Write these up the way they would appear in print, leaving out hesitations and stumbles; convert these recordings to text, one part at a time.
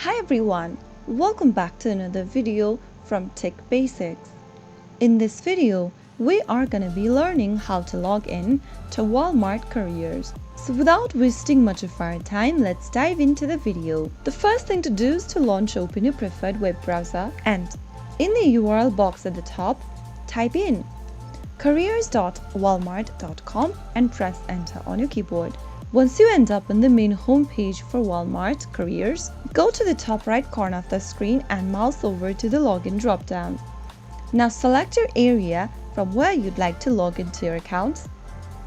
Hi everyone, welcome back to another video from Tech Basics. In this video, we are going to be learning how to log in to Walmart Careers. So without wasting much of our time, let's dive into the video. The first thing to do is to launch open your preferred web browser and in the URL box at the top, type in careers.walmart.com and press enter on your keyboard. Once you end up on the main homepage for Walmart Careers, go to the top right corner of the screen and mouse over to the login drop-down. Now select your area from where you'd like to log into your account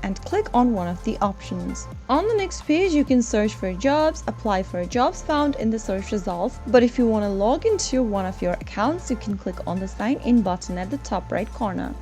and click on one of the options. On the next page, you can search for jobs, apply for jobs found in the search results, but if you want to log into one of your accounts, you can click on the sign in button at the top right corner.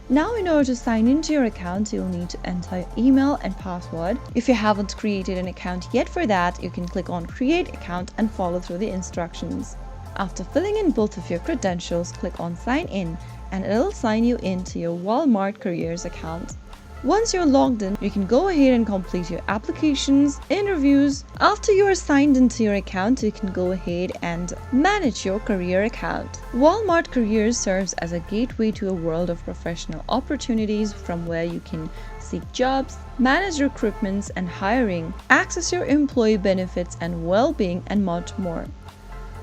Now in order to sign into your account, you'll need to enter your email and password. If you haven't created an account yet for that, you can click on create account and follow through the instructions. After filling in both of your credentials, click on sign in and it'll sign you into your Walmart Careers account. Once you're logged in, you can go ahead and complete your applications, interviews. After you are signed into your account, you can go ahead and manage your career account. Walmart Careers serves as a gateway to a world of professional opportunities from where you can seek jobs, manage recruitments and hiring, access your employee benefits and well-being, and much more.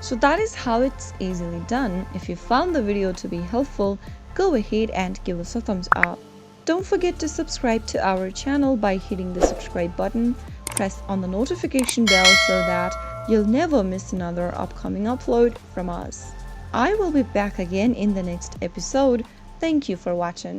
So that is how it's easily done. If you found the video to be helpful, go ahead and give us a thumbs up. Don't forget to subscribe to our channel by hitting the subscribe button. Press on the notification bell so that you'll never miss another upcoming upload from us. I will be back again in the next episode. Thank you for watching.